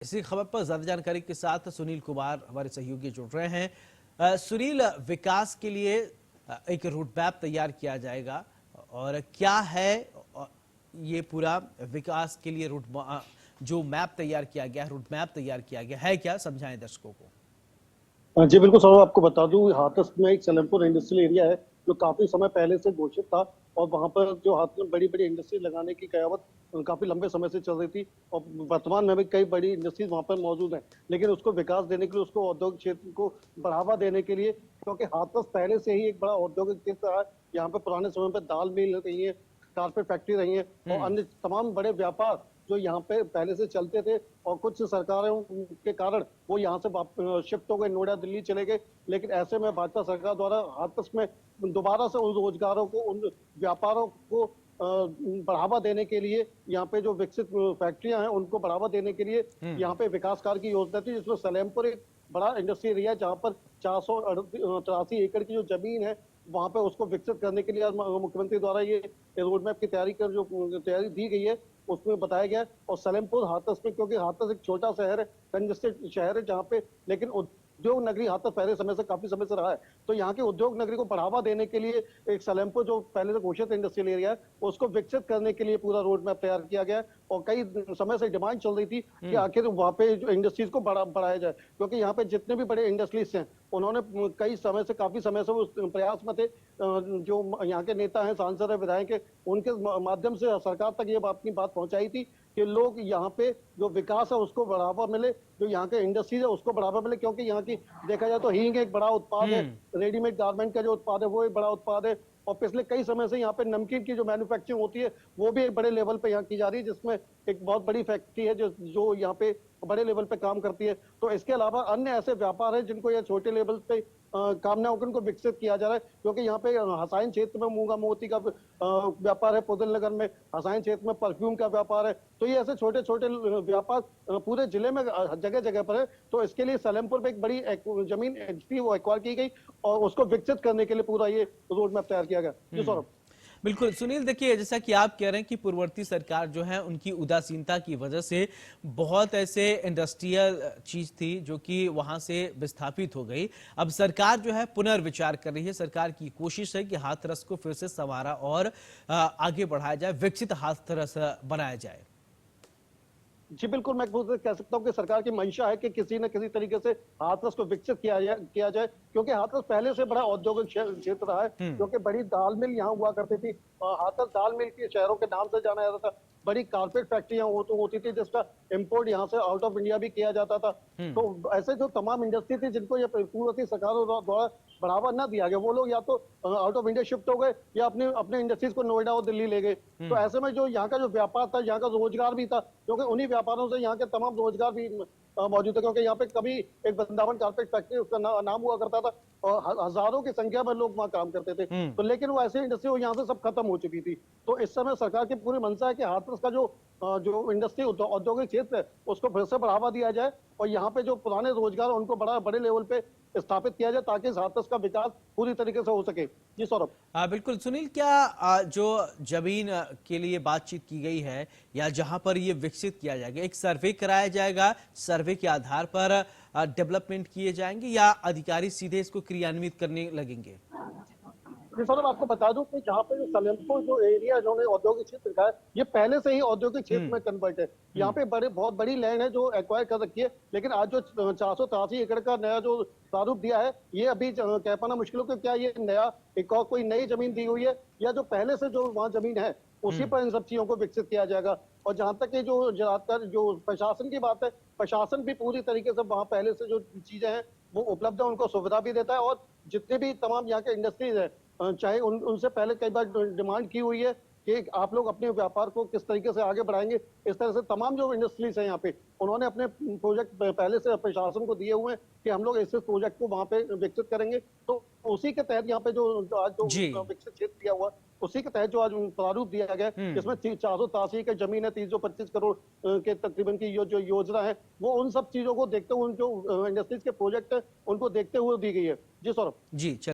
इसी खबर पर ज्यादा जानकारी के साथ सुनील कुमार हमारे सहयोगी जुड़ रहे हैं। सुनील, विकास के लिए एक रूट मैप तैयार किया जाएगा और क्या है ये पूरा विकास के लिए जो मैप तैयार किया गया है, रूट मैप तैयार किया गया है, क्या समझाएं दर्शकों को। जी बिल्कुल सर, आपको बता दूं, हाथरस में एक सलेमपुर इंडस्ट्रियल एरिया है जो काफी समय पहले से घोषित था। और वहां पर जो हाथ में बड़ी बड़ी इंडस्ट्री लगाने की कयावत काफी लंबे समय से चल रही थी। और वर्तमान में भी कई बड़ी इंडस्ट्रीज वहां पर मौजूद हैं, लेकिन उसको विकास देने के लिए, उसको औद्योगिक क्षेत्र को बढ़ावा देने के लिए, क्योंकि हाथरस पहले से ही एक बड़ा औद्योगिक क्षेत्र है। यहाँ पे पुराने समय पर दाल मिल रही है, कारपेट फैक्ट्री रही है और अन्य तमाम बड़े व्यापार जो यहाँ पे पहले से चलते थे। और कुछ सरकारों के कारण वो यहाँ से शिफ्ट हो गए, नोएडा दिल्ली चले गए। लेकिन ऐसे में भाजपा सरकार द्वारा हाथरस में दोबारा से उन रोजगारों को, उन व्यापारों को बढ़ावा देने के लिए, यहाँ पे जो विकसित फैक्ट्रियां हैं उनको बढ़ावा देने के लिए यहाँ पे विकास कार्य की योजना थी, जिसमें सलेमपुर एक बड़ा इंडस्ट्री एरिया है जहाँ पर 483 एकड़ की जो जमीन है वहां पे उसको विकसित करने के लिए आज मुख्यमंत्री द्वारा ये रोड मैप की तैयारी दी गई है, उसमें बताया गया है। और सलेमपुर हाथरस में, क्योंकि हाथरस एक छोटा शहर है, कंजेस्टेड शहर है जहाँ पे, लेकिन उद्योग नगरी हाथरस पहले समय से, काफी समय से रहा है। तो यहाँ के उद्योग नगरी को बढ़ावा देने के लिए एक सलेमपुर जो पहले से घोषित इंडस्ट्रियल एरिया है उसको विकसित करने के लिए पूरा रोड मैप तैयार किया गया है। और कई समय से डिमांड चल रही थी कि आखिर वहाँ पे जो इंडस्ट्रीज को बढ़ाया जाए, क्योंकि यहाँ पे जितने भी बड़े इंडस्ट्रीज हैं उन्होंने कई समय से, काफी समय से वो प्रयास में थे। जो यहाँ के नेता हैं, सांसद है, विधायक है, उनके माध्यम से सरकार तक ये अपनी बात पहुंचाई थी कि लोग यहाँ पे जो विकास है उसको बढ़ावा मिले, जो यहाँ के इंडस्ट्रीज है उसको बढ़ावा मिले। क्योंकि यहाँ की देखा जाए तो हींग एक बड़ा उत्पाद है, रेडीमेड गारमेंट का जो उत्पाद है वो एक बड़ा उत्पाद है। और पिछले कई समय से यहाँ पे नमकीन की जो मैन्युफैक्चरिंग होती है वो भी एक बड़े लेवल पे यहाँ की जा रही है, जिसमें एक बहुत बड़ी फैक्ट्री है जो यहाँ पे बड़े लेवल पे काम करती है। तो इसके अलावा अन्य ऐसे व्यापार है जिनको यह छोटे लेवल पे काम ना होकर उनको विकसित किया जा रहा है। क्योंकि यहाँ पे हसाइन क्षेत्र में मूंगा मोती का व्यापार है, पुदल नगर में हसाइन क्षेत्र में परफ्यूम का व्यापार है। तो ये ऐसे छोटे छोटे व्यापार पूरे जिले में जगह जगह पर है। तो इसके लिए सलेमपुर में एक बड़ी जमीन थी वो एक्वायर की गई और उसको विकसित करने के लिए पूरा ये रोड मैप तैयार किया गया। जी सौरभ। बिल्कुल सुनील, देखिए जैसा कि आप कह रहे हैं कि पूर्ववर्ती सरकार जो है उनकी उदासीनता की वजह से बहुत ऐसे इंडस्ट्रियल चीज थी जो कि वहां से विस्थापित हो गई। अब सरकार जो है पुनर्विचार कर रही है। सरकार की कोशिश है कि हाथरस को फिर से संवारा और आगे बढ़ाया जाए, विकसित हाथरस बनाया जाए। जी बिल्कुल, मैं कह सकता हूँ कि सरकार की मंशा है कि किसी न किसी तरीके से हाथरस को विकसित किया जाए, क्योंकि हाथरस पहले से बड़ा औद्योगिक क्षेत्र रहा है। क्योंकि बड़ी दाल मिल यहाँ हुआ करती थी, हाथरस दाल मिल के शहरों के नाम से जाना जाता था। बड़ी कारपेट फैक्ट्रियां होती थी जिसका इंपोर्ट यहाँ से आउट ऑफ इंडिया भी किया जाता था। तो ऐसे जो तमाम इंडस्ट्री थी जिनको ये पूर्ववर्ती सरकारों द्वारा बढ़ावा न दिया गया, वो लोग या तो आउट ऑफ इंडिया शिफ्ट हो गए या अपने अपने इंडस्ट्रीज को नोएडा और दिल्ली ले गए। तो ऐसे में जो यहाँ का जो व्यापार था, यहाँ का रोजगार भी था, क्योंकि उन्हीं व्यापारों से यहाँ के तमाम रोजगार भी मौजूद है। क्योंकि यहाँ पे कभी एक वृंदावन कारपेट फैक्ट्री उसका नाम हुआ करता था और हजारों की संख्या में लोग वहाँ काम करते थे। तो लेकिन वो ऐसे इंडस्ट्री यहाँ से सब खत्म हो चुकी थी। तो इस समय सरकार की पूरी मंशा है कि हाथरस का जो इंडस्ट्री औद्योगिक क्षेत्र है उसको फिर से बढ़ावा दिया जाए और यहाँ पे जो पुराने रोजगार उनको बड़े लेवल पे स्थापित किया जाए, ताकि हाथरस का विकास पूरी तरीके से हो सके। जी सौरभ। बिल्कुल सुनील, क्या जो जमीन के लिए बातचीत की गई है या जहां पर ये विकसित किया जाएगा, एक सर्वे कराया जाएगा, सर्वे के आधार पर डेवलपमेंट किए जाएंगे या अधिकारी सीधे इसको क्रियान्वित करने लगेंगे? सर आपको बता दूं कि जहाँ पे सलेमपुर जो एरिया इन्होंने औद्योगिक क्षेत्र का है, ये पहले से ही औद्योगिक क्षेत्र में कन्वर्ट है। यहाँ पे बहुत बड़ी लैंड है जो एक्वायर कर रखी है। लेकिन आज जो 483 एकड़ का नया जो प्रारूप दिया है, ये अभी कह पाना मुश्किल हो कि क्या ये नया एक और कोई नई जमीन दी हुई है या जो पहले से जो वहाँ जमीन है उसी पर इन सब चीजों को विकसित किया जाएगा। और जहां तक ये जो प्रशासन की बात है, प्रशासन भी पूरी तरीके से वहाँ पहले से जो चीजें हैं वो उपलब्ध है, उनको सुविधा भी देता है। और जितने भी तमाम यहाँ के इंडस्ट्रीज है, चाहे उनसे पहले कई बार डिमांड की हुई है कि आप लोग अपने व्यापार को किस तरीके से आगे बढ़ाएंगे। इस तरह से तमाम जो इंडस्ट्रीज है यहाँ पे, उन्होंने अपने प्रोजेक्ट पहले से प्रशासन को दिए हुए हैं कि हम लोग इस प्रोजेक्ट को वहाँ पे विकसित करेंगे। तो उसी के तहत यहाँ पे आज जो विकसित क्षेत्र दिया हुआ, उसी के तहत जो आज प्रारूप दिया गया, इसमें 483 की जमीन है, 325 करोड़ के तकरीबन की जो योजना है, वो उन सब चीजों को देखते हुए, उन जो इंडस्ट्रीज के प्रोजेक्ट है उनको देखते हुए दी गई है। जी सौरभ। जी।